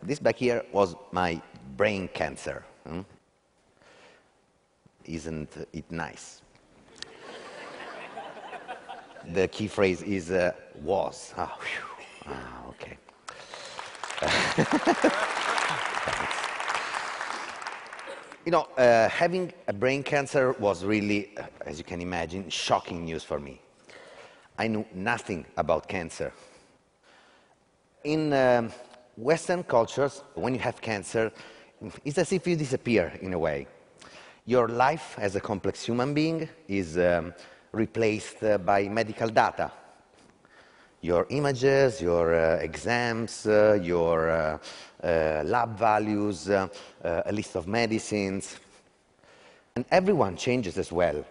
This back here was my brain cancer. Isn't it nice? The key phrase is was. Ah, whew. Ah, okay. You know, having a brain cancer was really, as you can imagine, shocking news for me. I knew nothing about cancer. In Western cultures, when you have cancer, it's as if you disappear in a way. Your life as a complex human being is replaced by medical data. Your images, your exams, your lab values, a list of medicines. And everyone changes as well.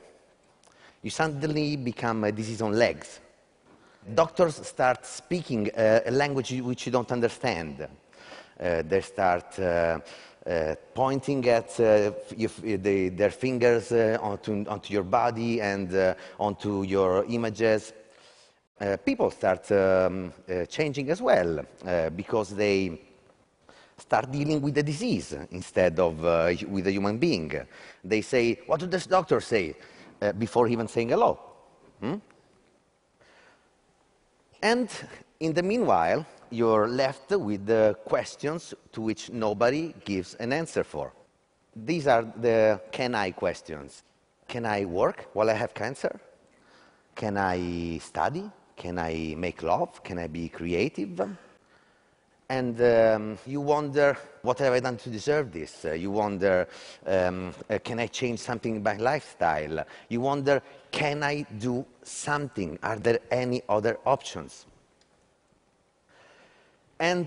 You suddenly become a disease on legs. Doctors start speaking a language which you don't understand. They start pointing at their fingers onto your body and onto your images. People start changing as well because they start dealing with the disease instead of with a human being. They say, what did this doctor say? Before even saying hello. And in the meanwhile, you're left with the questions to which nobody gives an answer for. These are the can I questions. Can I work while I have cancer? Can I study? Can I make love? Can I be creative? And you wonder, what have I done to deserve this? You wonder, can I change something in my lifestyle? You wonder, can I do something? Are there any other options? And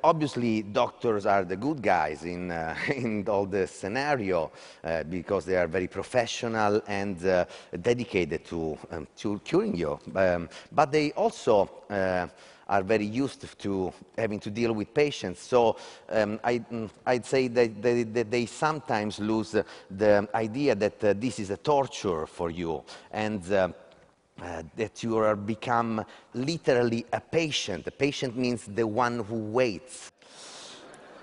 obviously, doctors are the good guys in all this scenario because they are very professional and dedicated to curing you. But they also are very used to having to deal with patients. So I'd say that they sometimes lose the idea that this is a torture for you and that you are become literally a patient. A patient means the one who waits.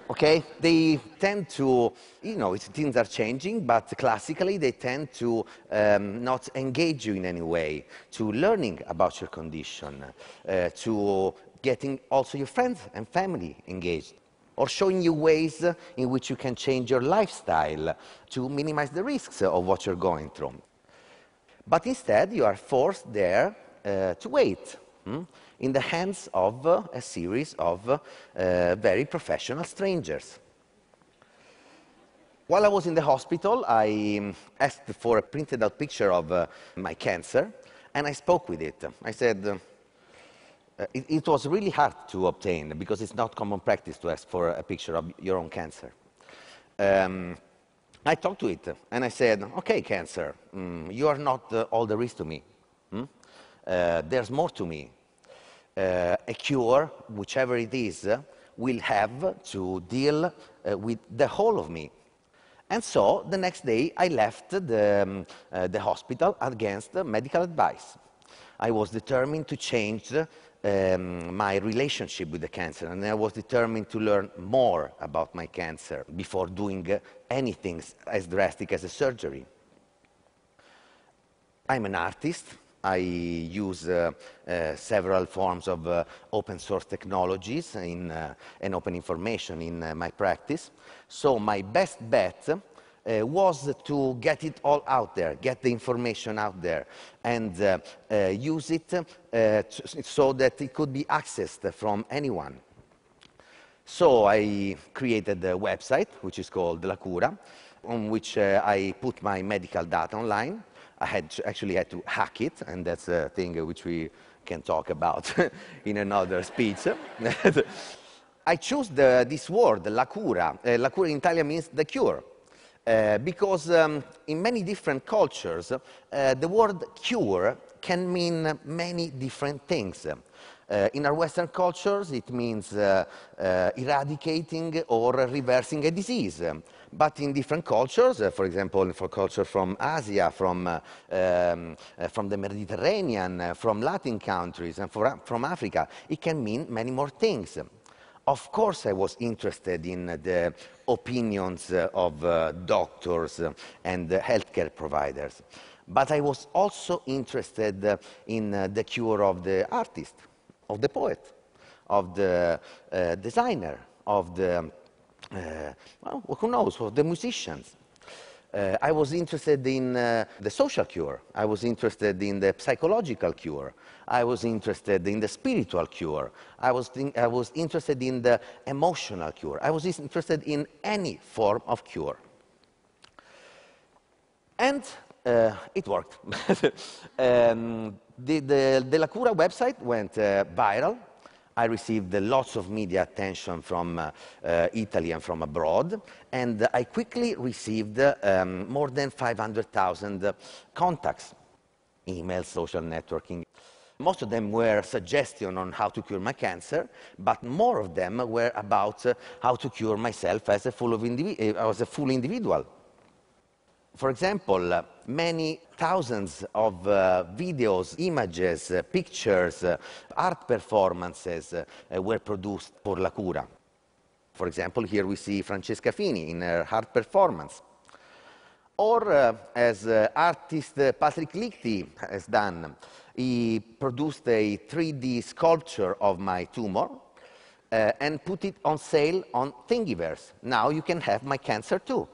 Okay? They tend to, you know, things are changing, but classically they tend to not engage you in any way, to learning about your condition, to getting also your friends and family engaged, or showing you ways in which you can change your lifestyle to minimize the risks of what you're going through. But instead, you are forced there to wait in the hands of a series of very professional strangers. While I was in the hospital, I asked for a printed out picture of my cancer, and I spoke with it. I said, it was really hard to obtain because it's not common practice to ask for a picture of your own cancer. I talked to it, and I said, okay, cancer, you are not all there is to me. There's more to me. A cure, whichever it is, will have to deal with the whole of me. And so, the next day, I left the hospital against medical advice. I was determined to change my relationship with the cancer, and I was determined to learn more about my cancer before doing anything as drastic as a surgery. I'm an artist. I use several forms of open source technologies and open information in my practice. So my best bet was to get it all out there, get the information out there, and use it so that it could be accessed from anyone. So I created a website, which is called La Cura, on which I put my medical data online. I actually had to hack it, and that's a thing which we can talk about in another speech. I chose this word, La Cura. La Cura in Italian means the cure. Because in many different cultures, the word cure can mean many different things. In our Western cultures, it means eradicating or reversing a disease. But in different cultures, for example, for culture from Asia, from the Mediterranean, from Latin countries, and from Africa, it can mean many more things. Of course, I was interested in the opinions of doctors and healthcare providers, but I was also interested in the cure of the artist, of the poet, of the designer, of the, well, who knows, of the musicians. I was interested in the social cure. I was interested in the psychological cure. I was interested in the spiritual cure. I was interested in the emotional cure. I was interested in any form of cure. And it worked. The La Cura website went viral. I received lots of media attention from Italy and from abroad, and I quickly received more than 500,000 contacts, emails, social networking. Most of them were suggestions on how to cure my cancer, but more of them were about how to cure myself as a full individual. For example, many thousands of videos, images, pictures, art performances were produced for La Cura. For example, here we see Francesca Fini in her art performance. Or, as artist Patrick Lichty has done, he produced a 3D sculpture of my tumor and put it on sale on Thingiverse. Now you can have my cancer too.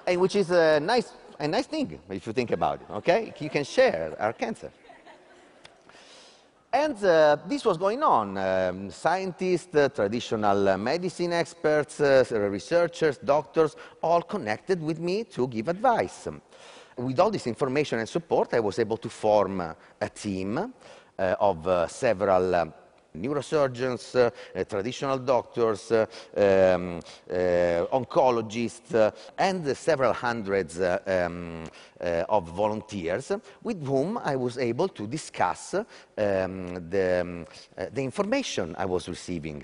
And which is a nice thing, if you think about it, okay? You can share our cancer. And this was going on. Scientists, traditional medicine experts, researchers, doctors, all connected with me to give advice. With all this information and support, I was able to form a team of several neurosurgeons, traditional doctors, oncologists, and several hundreds of volunteers with whom I was able to discuss the information I was receiving,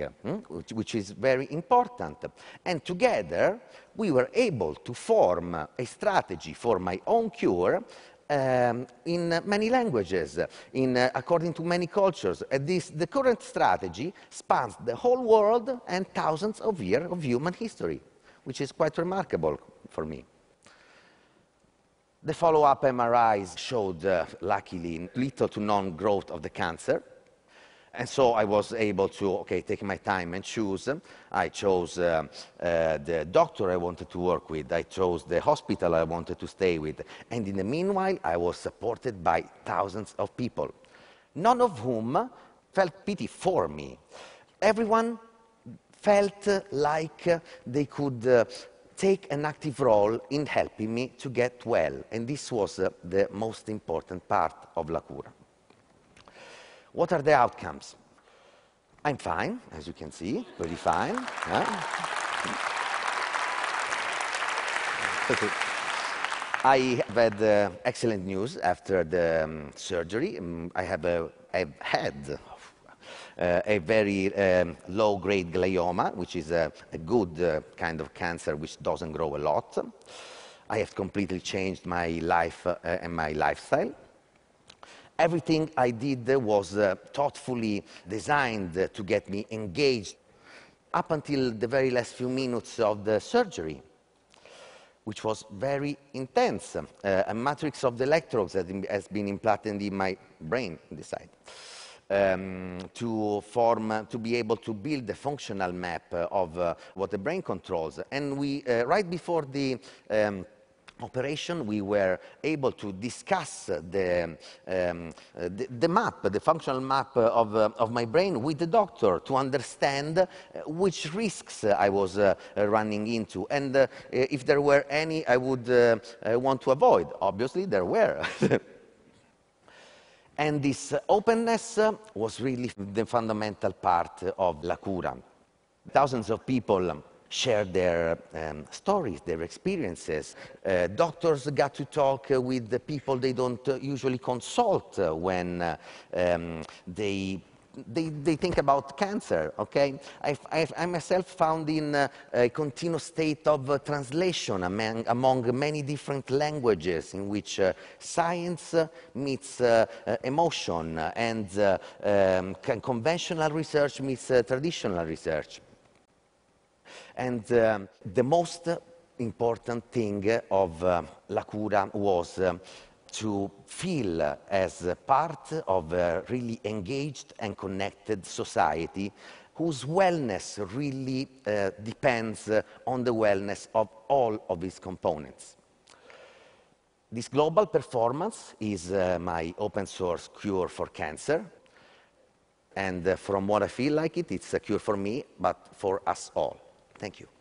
which is very important. And together, we were able to form a strategy for my own cure in many languages, according to many cultures. The current strategy spans the whole world and thousands of years of human history, which is quite remarkable for me. The follow-up MRIs showed, luckily, little to none growth of the cancer. And so I was able to, take my time and choose. I chose the doctor I wanted to work with. I chose the hospital I wanted to stay with. And in the meanwhile, I was supported by thousands of people, none of whom felt pity for me. Everyone felt like they could take an active role in helping me to get well. And this was the most important part of La Cura. What are the outcomes? I'm fine, as you can see, pretty fine. I have had excellent news after the surgery. I've had a very low-grade glioma, which is a good kind of cancer which doesn't grow a lot. I have completely changed my life and my lifestyle. Everything I did was thoughtfully designed to get me engaged up until the very last few minutes of the surgery, which was very intense. A matrix of the electrodes has been implanted in my brain, this side, to be able to build the functional map of what the brain controls. And we, right before the operation, we were able to discuss the map, the functional map of my brain with the doctor to understand which risks I was running into and if there were any I would want to avoid. Obviously, there were. And this openness was really the fundamental part of La Cura. Thousands of people shared their stories, their experiences. Doctors got to talk with the people they don't usually consult when they they think about cancer, okay? I myself found in a continuous state of translation among many different languages in which science meets emotion and conventional research meets traditional research. And the most important thing of La Cura was to feel as part of a really engaged and connected society whose wellness really depends on the wellness of all of its components. This global performance is my open source cure for cancer. And from what I feel like it's a cure for me, but for us all. Thank you.